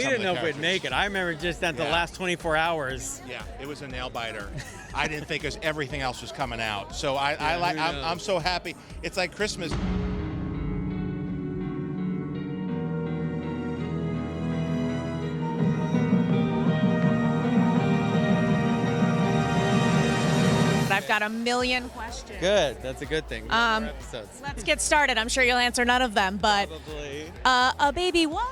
some of didn't the know if we'd characters. make it. I remember just at the Yeah. last 24 hours. Yeah, it was a nail biter. I didn't think everything else was coming out. So who I'm knows? so happy. It's like Christmas. I've got a million questions. Good. That's a good thing. We have more episodes. Let's get started. I'm sure you'll answer none of them, but Probably. a baby what?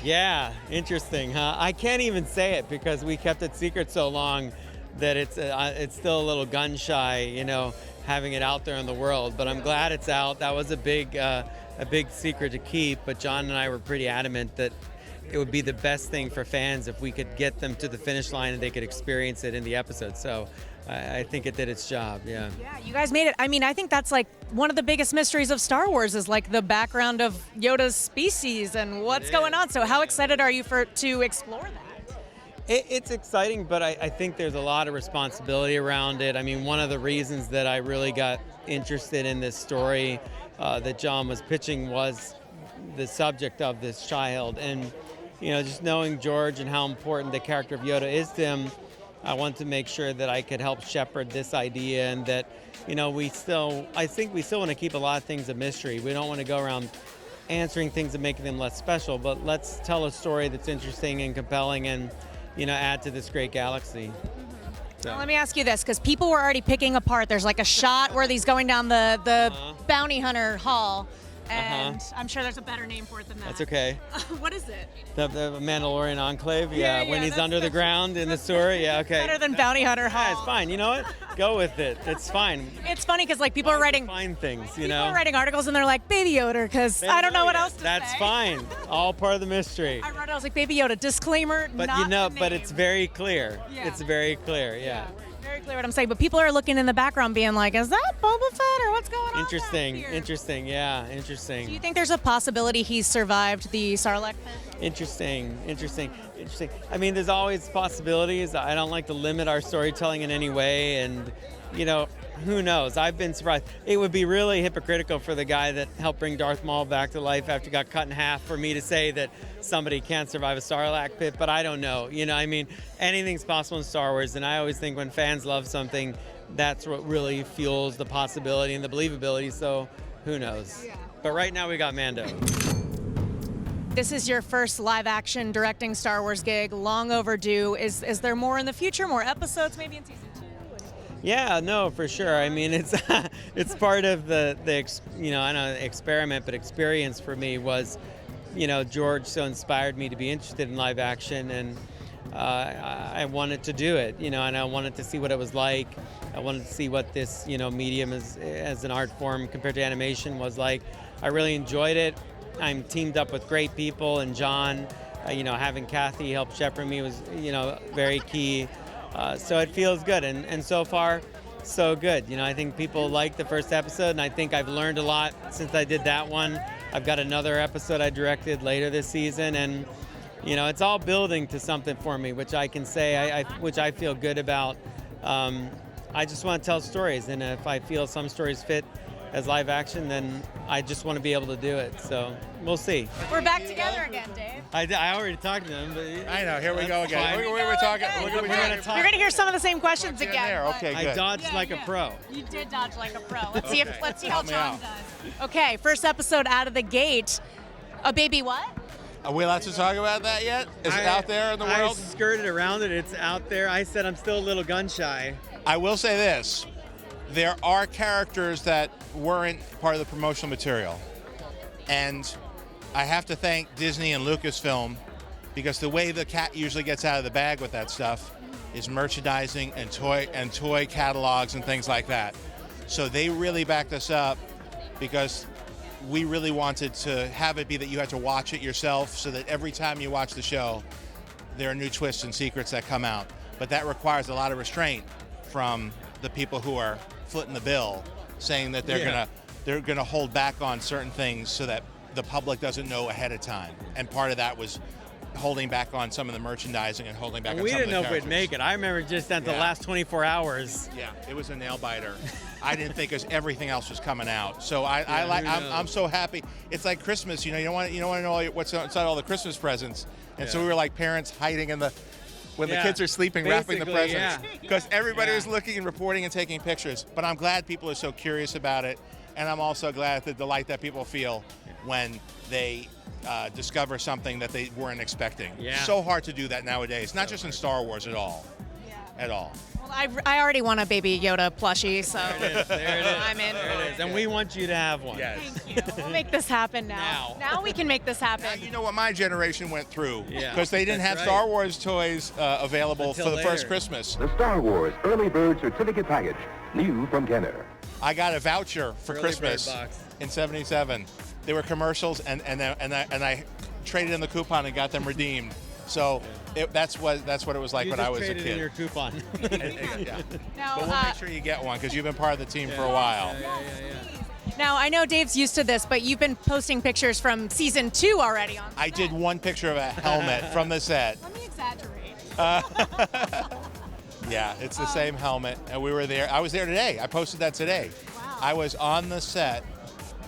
Yeah, interesting, huh? I can't even say it because we kept it secret so long that it's still a little gun shy, you know, having it out there in the world. But I'm glad it's out. That was a big secret to keep. But Jon and I were pretty adamant that it would be the best thing for fans if we could get them to the finish line and they could experience it in the episode. So I think it did its job. Yeah. Yeah, you guys made it. I mean, I think that's like one of the biggest mysteries of Star Wars is like the background of Yoda's species and what's going on. So how excited are you to explore that? It's exciting, but I think there's a lot of responsibility around it. I mean, one of the reasons that I really got interested in this story that Jon was pitching was the subject of this child. And, you know, just knowing George and how important the character of Yoda is to him, I want to make sure that I could help shepherd this idea and that, you know, I think we still want to keep a lot of things a mystery. We don't want to go around answering things and making them less special, but let's tell a story that's interesting and compelling and, you know, add to this great galaxy. So. Well, let me ask you this, because people were already picking apart. There's like a shot where he's going down the bounty hunter hall, and I'm sure there's a better name for it than that. That's okay. What is it? The Mandalorian Enclave, Yeah, when he's that's- under the ground in the sewer, yeah, okay. Better than bounty hunter hall. Yeah, it's fine. You know what? Go with it. It's fine. It's funny because like people are writing Fine things, you people know. are writing articles and they're like Baby Yoda because I don't know what else to That's say. fine. All part of the mystery. I wrote it. I was like Baby Yoda. Disclaimer. But not you know, the but name. it's very clear. Yeah. It's very clear. Yeah. Very clear what I'm saying. But people are looking in the background, being like, "Is that Boba Fett or what's going on?" Interesting. back here?" Interesting. Yeah. Interesting. Do you think there's a possibility he survived the Sarlacc pit? Interesting. I mean, there's always possibilities. I don't like to limit our storytelling in any way, and you know, who knows? I've been surprised. It would be really hypocritical for the guy that helped bring Darth Maul back to life after he got cut in half for me to say that somebody can't survive a Sarlacc pit, but I don't know. You know, I mean, anything's possible in Star Wars, and I always think when fans love something, that's what really fuels the possibility and the believability, so who knows? Yeah. But right now we got Mando. This is your first live-action directing Star Wars gig, long overdue. Is there more in the future? More episodes, maybe in season 2? Yeah, no, for sure. I mean, it's it's part of the you know, I don't know, experiment, but experience for me was, you know, George so inspired me to be interested in live action, and I wanted to do it, you know, and I wanted to see what it was like. I wanted to see what this, you know, medium as an art form compared to animation was like. I really enjoyed it. I'm teamed up with great people, and Jon, you know, having Kathy help shepherd me was, you know, very key. So it feels good, and so far, so good. You know, I think people like the first episode, and I think I've learned a lot since I did that one. I've got another episode I directed later this season, and you know, it's all building to something for me, which I can say, which I feel good about. I just want to tell stories, and if I feel some stories fit as live action, then I just want to be able to do it. So we'll see. We're back together again, Dave. I already talked to them, but I know. Here we go again. fine. We were talking. We're gonna talk. You're gonna hear some of the same questions There. again. but- Okay, I good. dodged Yeah, like yeah. a pro. You did dodge like a pro. Let's see Okay. let's see how Help me Jon out. does. Okay, first episode out of the gate. A baby what? Are we allowed to talk about that yet? Is it out there in the I world? skirted around it. It's out there. I said I'm still a little gun shy. I will say this. There are characters that weren't part of the promotional material. And I have to thank Disney and Lucasfilm, because the way the cat usually gets out of the bag with that stuff is merchandising and toy catalogs and things like that. So they really backed us up, because we really wanted to have it be that you had to watch it yourself, so that every time you watch the show, there are new twists and secrets that come out. But that requires a lot of restraint from the people who are footing the bill, saying that they're gonna hold back on certain things so that the public doesn't know ahead of time. And part of that was holding back on some of the merchandising and holding back on We some didn't know of the if we'd characters. make it. I remember just at the Yeah. last 24 hours. Yeah, it was a nail biter. I didn't think everything else was coming out. So I'm knows? so happy. It's like Christmas, you don't want to know what's inside all the Christmas presents. And so we were like parents hiding in the when the Yeah, kids are sleeping, wrapping the basically, presents yeah. because everybody Yeah. was looking and reporting and taking pictures. But I'm glad people are so curious about it, and I'm also glad at the delight that people feel when they discover something that they weren't expecting. Yeah. So hard to do that nowadays, not just in Star Wars at all. Yeah. At all. Well, I already want a Baby Yoda plushie, so There it is. There it is. I'm in. There it is. And we want you to have one. Yes. Thank you. We'll make this happen now. Now we can make this happen. Now, you know what my generation went through Yeah, because they didn't have that's Star right. Wars toys available Until for the first later. Christmas. The Star Wars Early Bird Certificate Package, new from Kenner. I got a voucher for Early Christmas bird box. in '77. There were commercials, and I traded in the coupon and got them redeemed. So that's what it was like You when just I was a traded in your kid. coupon. Yeah. Now, But we'll make sure you get one because you've been part of the team for a while. now I know Dave's used to this, but you've been posting pictures from season 2 already on. I did one picture of a helmet from the set. Let me exaggerate. Yeah, it's the same helmet, and we were there. I was there today. I posted that today. Wow. I was on the set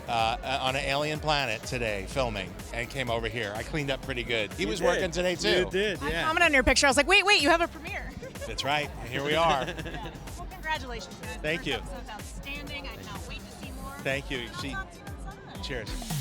on an alien planet today filming and came over here. I cleaned up pretty good. He was working today too. You did, I yeah. commented on your picture. I was like, wait, you have a premiere. That's right. And here we are. Yeah. Well, congratulations, guys. Thank you. First episode's outstanding. I cannot wait to see more. Thank you. See, I'll talk to you inside. cheers.